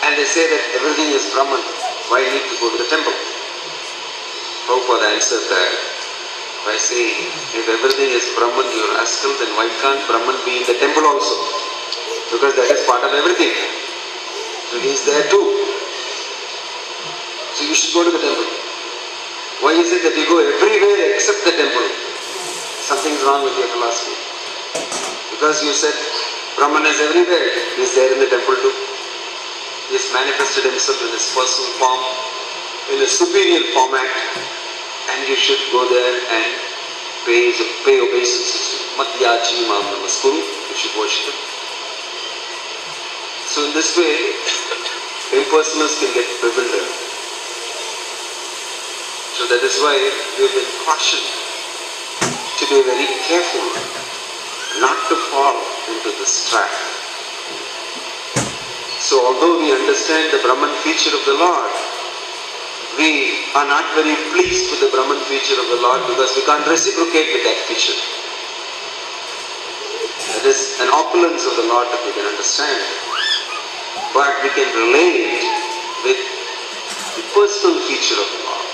And they say that everything is Brahman. Why need to go to the temple? Prabhupada answered that by saying, if everything is Brahman, you rascal, then why can't Brahman be in the temple also? Because that is part of everything. So he is there too. So you should go to the temple. Why is it that you go everywhere except the temple? Something's wrong with your philosophy. Because you said Brahman is everywhere, he is there in the temple too. He has manifested himself in his personal form, in a superior format, and you should go there and pay obeisances to Madhyaji Mam Namaskuru. You should worship him. So in this way, impersonalists can get bewildered. So that is why we have been cautioned to be very careful not to fall into this trap. So although we understand the Brahman feature of the Lord, we are not very pleased with the Brahman feature of the Lord because we can't reciprocate with that feature. That is an opulence of the Lord that we can understand. But we can relate with the personal feature of the Lord.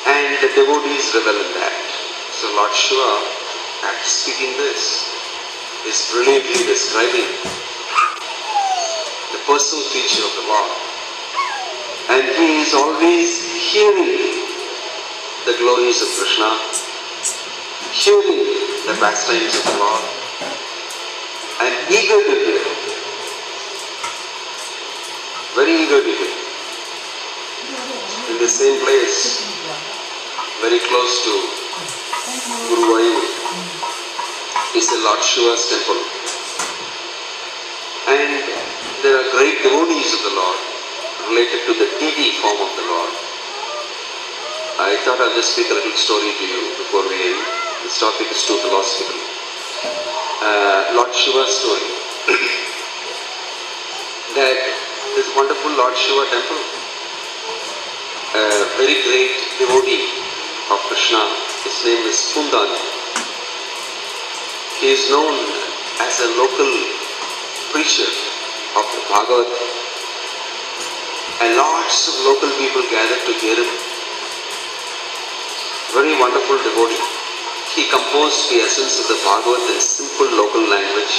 And the devotees revel in that. So Lord Shiva, after speaking this, is brilliantly describing the personal feature of the Lord. And he is always hearing the glories of Krishna, hearing the pastimes of the Lord, and eager to hear, very eager to hear. In the same place, very close to Guruvayur, is the Lord Shiva's temple. And there are great devotees of the Lord related to the deity form of the Lord. I thought I'll just speak a little story to you before we end. This topic is too philosophical. Lord Shiva's story. That this wonderful Lord Shiva temple, a very great devotee of Krishna, his name is Kundan. He is known as a local preacher of the Bhagavad, and lots of local people gathered to hear him. Very wonderful devotee. He composed the essence of the Bhagavad in simple local language.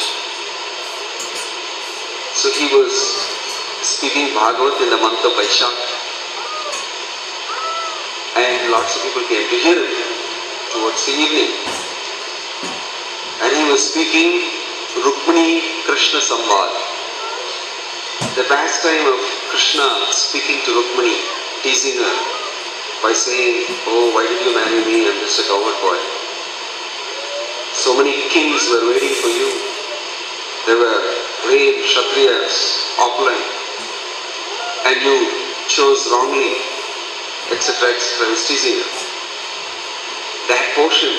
So he was speaking Bhagavad in the month of Vaishak, and lots of people came to hear him towards the evening. And he was speaking Rukmini Krishna Samvad, the pastime of Krishna speaking to Rukmini, teasing her by saying, "Oh, why did you marry me? I'm just a cowherd boy. So many kings were waiting for you. There were great Kshatriyas, opulent, and you chose wrongly," etc., etc. I was teasing her. That portion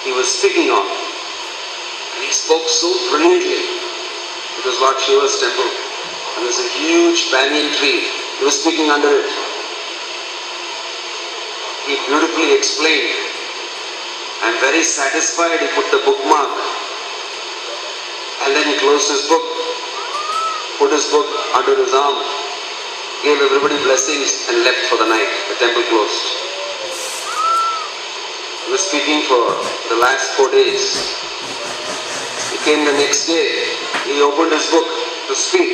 he was speaking on, and he spoke so brilliantly. It was Lord Shiva's temple, and there was a huge banyan tree. He was speaking under it. He beautifully explained, and very satisfied, he put the bookmark, and then he closed his book, put his book under his arm, gave everybody blessings, and left for the night. The temple closed. He was speaking for the last 4 days. He came the next day. He opened his book to speak,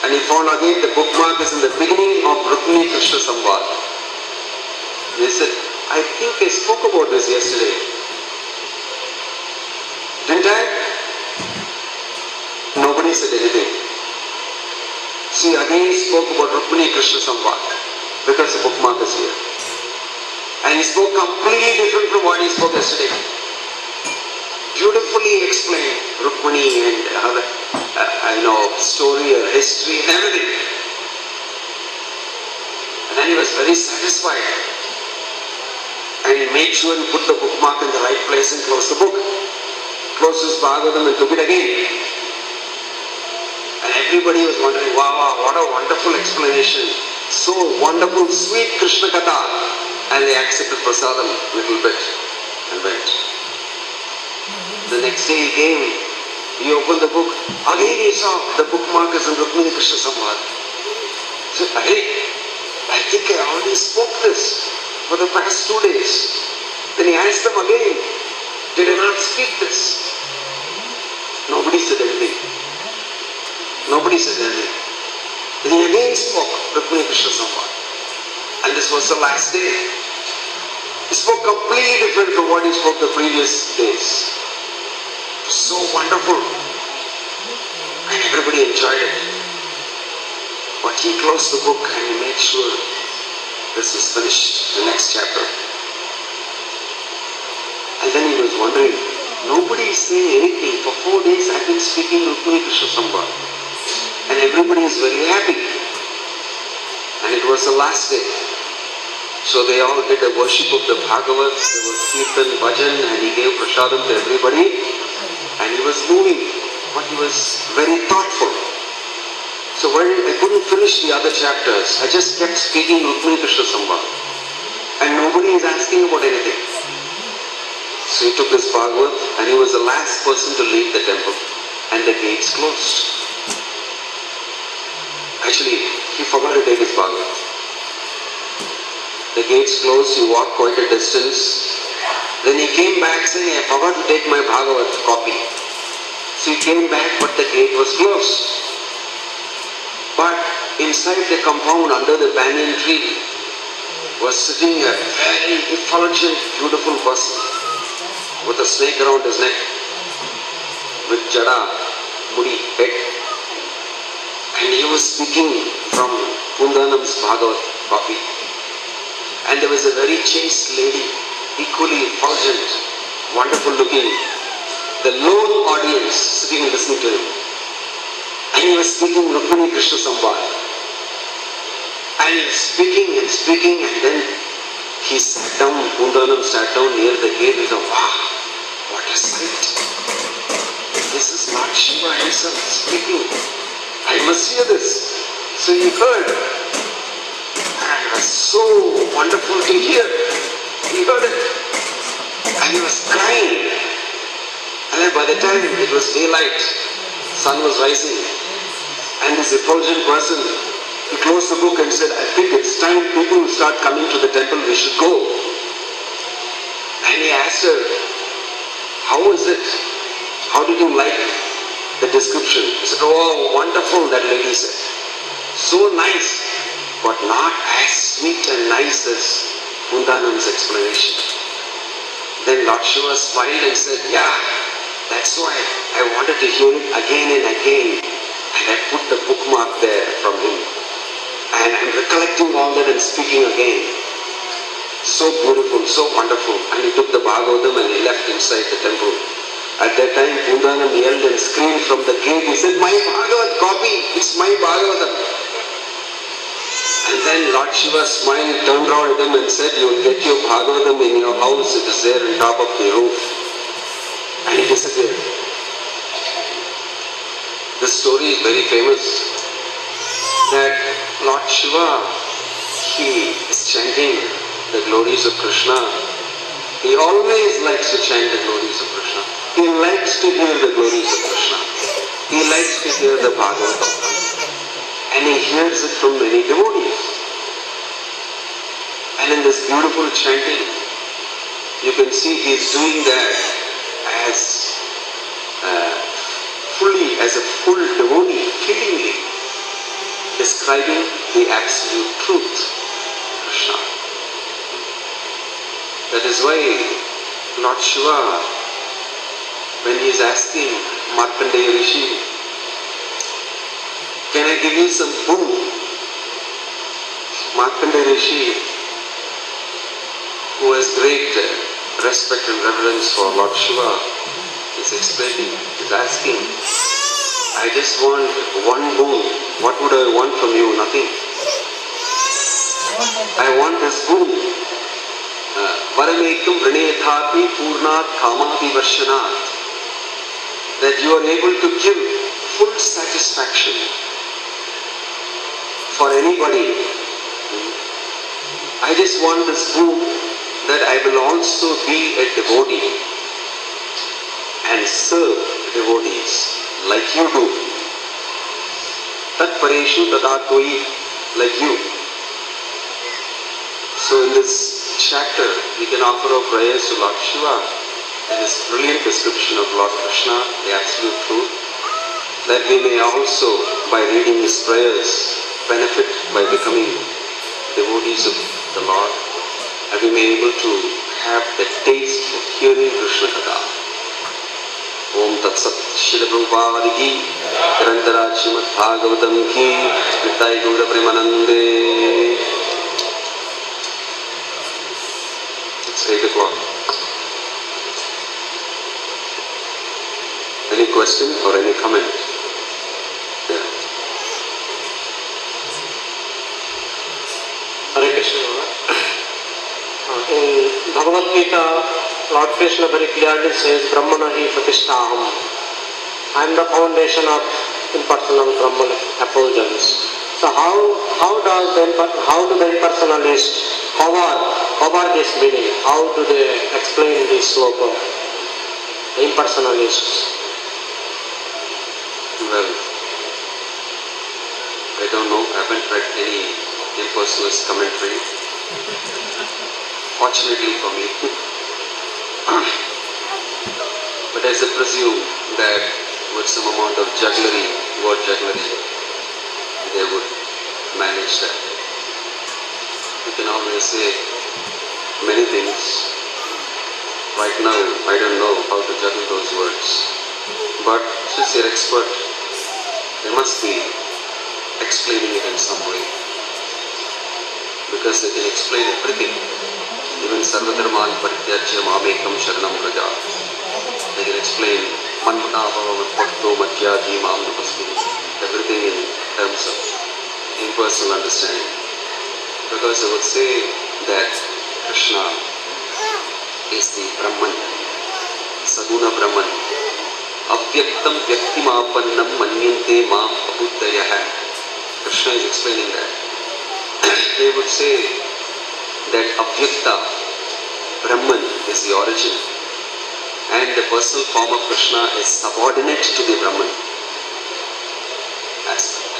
and he found again the bookmark is in the beginning of Rukmini Krishna Samvad. He said, "I think I spoke about this yesterday. Didn't I?" Nobody said anything. So he again spoke about Rukmini Krishna Samvad because the bookmark is here. And he spoke completely different from what he spoke yesterday. Beautifully explained Rukmini and story or history and everything. And then he was very satisfied. And he made sure he put the bookmark in the right place and closed the book. Closed his Bhagavatam and took it again. And everybody was wondering, wow, what a wonderful explanation. So wonderful, sweet Krishna Katha. And they accepted prasadam a little bit and went. The next day he came, he opened opened the book. Again he saw the bookmark is in Rukmini Krishna Samvad. He said, I think I already spoke this for the past 2 days. Then he asked them again, did I not speak this? Nobody said anything. Nobody said anything. Then he again spoke Rukmini Krishna Samvad. And this was the last day. He spoke completely different from what he spoke the previous days. It was so wonderful. And everybody enjoyed it. But he closed the book and he made sure this was finished, the next chapter. And then he was wondering, nobody is saying anything. For 4 days I've been speaking Rukmini Krishna Samvad. And everybody is very happy. And it was the last day. So they all did a worship of the Bhagavats, there was Kirtan, Bhajan, and he gave prasadam to everybody. And he was moving, but he was very thoughtful. So when I couldn't finish the other chapters, I just kept speaking Rukmini Krishna Samvad. And nobody is asking about anything. So he took his Bhagavat and he was the last person to leave the temple. And the gates closed. Actually, he forgot to take his Bhagavat. The gates closed, he walked quite a distance. Then he came back saying, I forgot to take my Bhagavat copy. So he came back, but the gate was closed. But inside the compound, under the banyan tree, was sitting a very effulgent, beautiful person with a snake around his neck, with jada, mudi, head. And he was speaking from Pundanam's Bhagavat copy. And there was a very chaste lady, equally effulgent, wonderful looking, the lone audience sitting and listening to him. And he was speaking Rukmini Krishna Samvad. And he was speaking, and then he sat down, Pundanam sat down near the gate. He said, wow, what a sight. This is Lord Shiva himself speaking. I must hear this. So he heard. And it was so wonderful to hear. He heard it. And he was crying. And then by the time it was daylight, sun was rising. And this effulgent person, he closed the book and said, I think it's time people start coming to the temple, we should go. And he asked her, how is it? How did you like the description? He said, oh, wonderful, that lady said. So nice, but not as sweet and nice as Pundanam's explanation. Then Lord Shiva smiled and said, yeah, that's why I wanted to hear it again and again. And I put the bookmark there from him. And I'm recollecting all that and speaking again. So beautiful, so wonderful. And he took the Bhagavatam and he left inside the temple. At that time, Pundanam yelled and screamed from the gate. He said, my Bhagavat copy, it's my Bhagavatam. And then Lord Shiva smiled, turned around at him and said, you will get your Bhagavatam in your house. It is there on top of the roof. And he disappeared. This story is very famous. That Lord Shiva, he is chanting the glories of Krishna. He always likes to chant the glories of Krishna. He likes to hear the glories of Krishna. He likes to hear the Bhagavatam. And he hears it from many devotees. And in this beautiful chanting, you can see he is doing that as fully, as a full devotee, feelingly, describing the absolute truth, Krishna. That is why Lord Shiva, when he is asking Markandeya Rishi, can I give you some boon? Markandeya Rishi, who has great respect and reverence for Lord Shiva, is explaining, is asking, I just want one boon. What would I want from you? Nothing. I want this boon. Varamekam Vrinethapi Purnat Kamavi Varshanat. That you are able to give full satisfaction for anybody. I just want this boon that I will also be a devotee and serve devotees like you do. Tat pareshu tada koi like you. So in this chapter, we can offer our prayers to Lord Shiva in this brilliant description of Lord Krishna, the Absolute Truth, that we may also, by reading his prayers, benefit by becoming devotees of the Lord, and we may be able to have the taste of hearing Krishna Katha. Om Tat Sat Shri Prabhupada ki, Grantharaj Srimad Bhagavatam ki, Nitai Gaura Premanande. It's 8 o'clock. Any question or any comment? Yeah. Hare Krishna. In Bhagavad Gita, Lord Krishna very clearly says, Brahmana hi pratishtaham. I am the foundation of impersonal Brahman effulgence. So how do the impersonalists cover this meaning? How do they explain this sloka? The impersonalists. Well, I don't know. I haven't read any impersonalist commentary. Fortunately for me. But I presume that with some amount of jugglery, word jugglery, they would manage that. You can always say many things. Right now, I don't know how to juggle those words. But since you're expert, they must be explaining it in some way. Because they can explain everything. Even Sarvadharman Parityajya Mamekam Sharanam Raja. They can explain Manmanabhava Patto Madhyadi Mam Namastu. Everything in terms of impersonal understanding. Because they would say that Krishna is the Brahman, Sadhuna Brahman. Avyaktam Vyaktimapannam Manyante Mam Abuddhayaha. Krishna is explaining that. They would say that Avyakta, Brahman, is the origin, and the personal form of Krishna is subordinate to the Brahman aspect.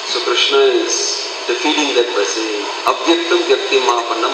So Krishna is defeating that by saying Avyaktam Vyaktimapannam